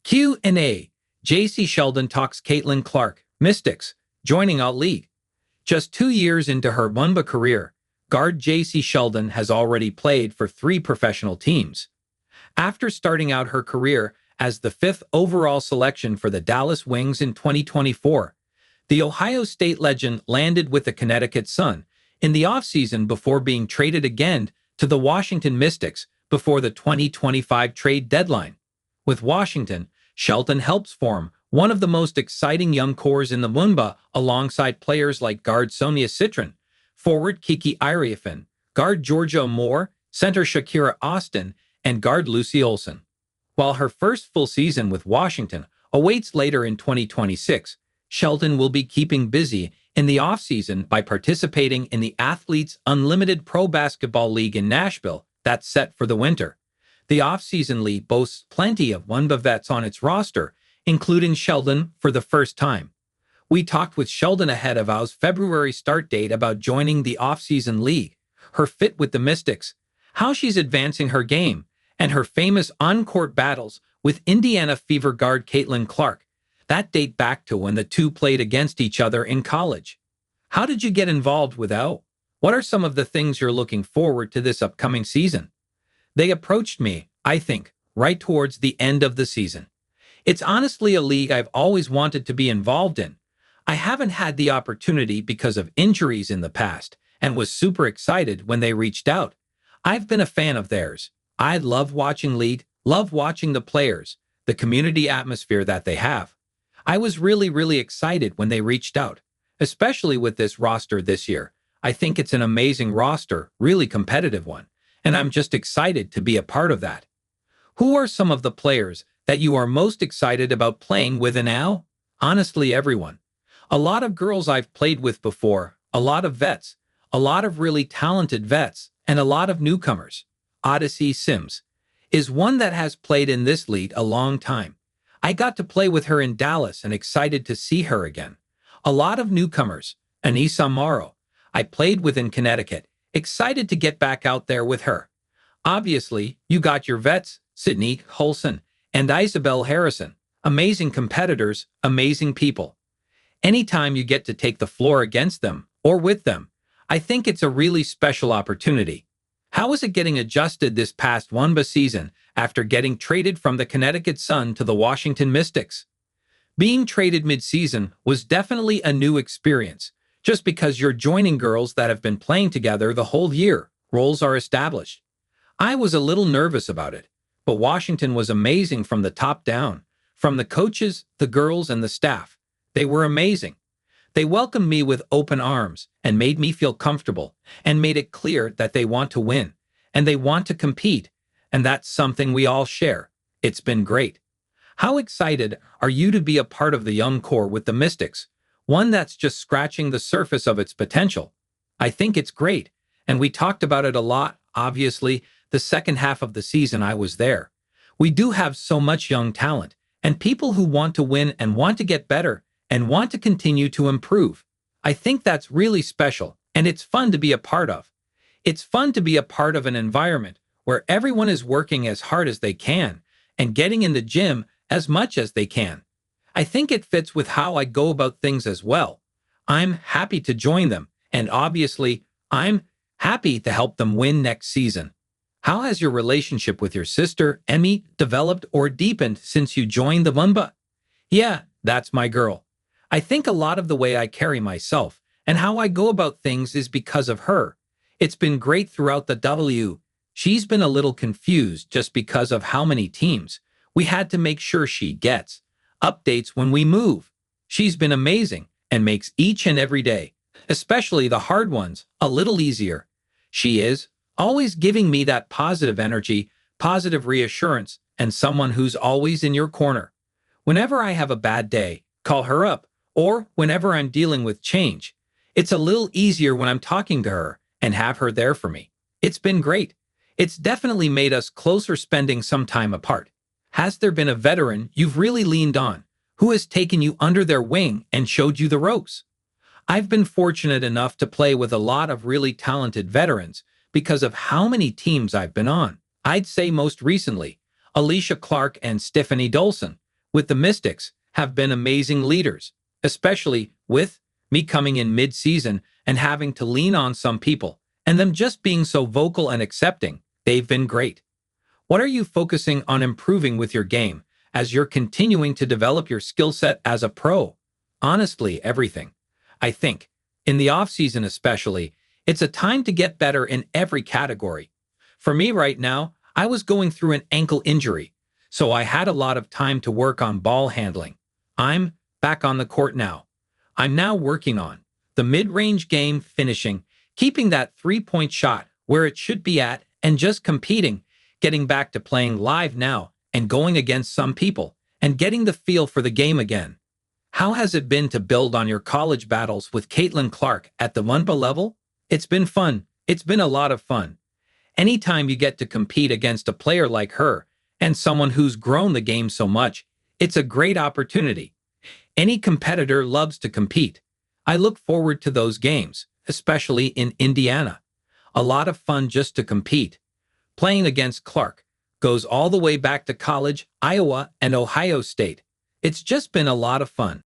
Q&A. Jacy Sheldon talks Caitlin Clark, Mystics, joining out league. Just 2 years into her Wnba career, guard Jacy Sheldon has already played for 3 professional teams. After starting out her career as the 5th overall selection for the Dallas Wings in 2024, the Ohio State legend landed with the Connecticut Sun in the offseason before being traded again to the Washington Mystics before the 2025 trade deadline. With Washington, Sheldon helps form one of the most exciting young cores in the Wnba alongside players like guard Sonia Citron, forward Kiki Iriefin, guard Georgia Moore, center Shakira Austin, and guard Lucy Olson. While her first full season with Washington awaits later in 2026, Sheldon will be keeping busy in the offseason by participating in the Athletes Unlimited Pro Basketball League in Nashville that's set for the winter. The offseason league boasts plenty of Wnba vets on its roster, including Sheldon for the first time. We talked with Sheldon ahead of our February start date about joining the offseason league, her fit with the Mystics, how she's advancing her game, and her famous on-court battles with Indiana Fever guard Caitlin Clark that date back to when the two played against each other in college. How did you get involved with Wnba? What are some of the things you're looking forward to this upcoming season? They approached me, I think, right towards the end of the season. It's honestly a league I've always wanted to be involved in. I haven't had the opportunity because of injuries in the past and was super excited when they reached out. I've been a fan of theirs. I love watching league, love watching the players, the community atmosphere that they have. I was really excited when they reached out, especially with this roster this year. I think it's an amazing roster, really competitive one, and I'm just excited to be a part of that. Who are some of the players that you are most excited about playing with now? Honestly, everyone. A lot of girls I've played with before, a lot of vets, a lot of really talented vets, and a lot of newcomers. Odyssey Sims is one that has played in this league a long time. I got to play with her in Dallas and excited to see her again. A lot of newcomers. Anissa Morrow, I played with in Connecticut, excited to get back out there with her. Obviously, you got your vets, Sydney Holson and Isabel Harrison. Amazing competitors, amazing people. Anytime you get to take the floor against them or with them, I think it's a really special opportunity. How is it getting adjusted this past Wnba season after getting traded from the Connecticut Sun to the Washington Mystics? Being traded mid-season was definitely a new experience, just because you're joining girls that have been playing together the whole year. Roles are established. I was a little nervous about it, but Washington was amazing from the top down, from the coaches, the girls, and the staff. They were amazing. They welcomed me with open arms and made me feel comfortable and made it clear that they want to win and they want to compete, and that's something we all share. It's been great. How excited are you to be a part of the young core with the Mystics, one that's just scratching the surface of its potential? I think it's great, and we talked about it a lot. Obviously, the second half of the season I was there. We do have so much young talent and people who want to win and want to get better and want to continue to improve. I think that's really special, and it's fun to be a part of. It's fun to be a part of an environment where everyone is working as hard as they can and getting in the gym as much as they can. I think it fits with how I go about things as well. I'm happy to join them, and obviously, I'm happy to help them win next season. How has your relationship with your sister, Emmie, developed or deepened since you joined the Wnba? Yeah, that's my girl. I think a lot of the way I carry myself and how I go about things is because of her. It's been great throughout the W. She's been a little confused just because of how many teams. We had to make sure she gets updates when we move. She's been amazing and makes each and every day, especially the hard ones, a little easier. She is always giving me that positive energy, positive reassurance, and someone who's always in your corner. Whenever I have a bad day, call her up. Or whenever I'm dealing with change, it's a little easier when I'm talking to her and have her there for me. It's been great. It's definitely made us closer spending some time apart. Has there been a veteran you've really leaned on who has taken you under their wing and showed you the ropes? I've been fortunate enough to play with a lot of really talented veterans because of how many teams I've been on. I'd say most recently, Alicia Clark and Stephanie Dolson, with the Mystics have been amazing leaders, especially with me coming in mid-season and having to lean on some people, and them just being so vocal and accepting. They've been great. What are you focusing on improving with your game as you're continuing to develop your skill set as a pro? Honestly, everything. I think, in the offseason especially, it's a time to get better in every category. For me right now, I was going through an ankle injury, so I had a lot of time to work on ball handling. I'm back on the court now. I'm now working on the mid-range game finishing, keeping that three-point shot where it should be at, and just competing, getting back to playing live now and going against some people and getting the feel for the game again. How has it been to build on your college battles with Caitlin Clark at the Wnba level? It's been fun. It's been a lot of fun. Anytime you get to compete against a player like her and someone who's grown the game so much, it's a great opportunity. Any competitor loves to compete. I look forward to those games, especially in Indiana. A lot of fun just to compete. Playing against Clark goes all the way back to college, Iowa, and Ohio State. It's just been a lot of fun.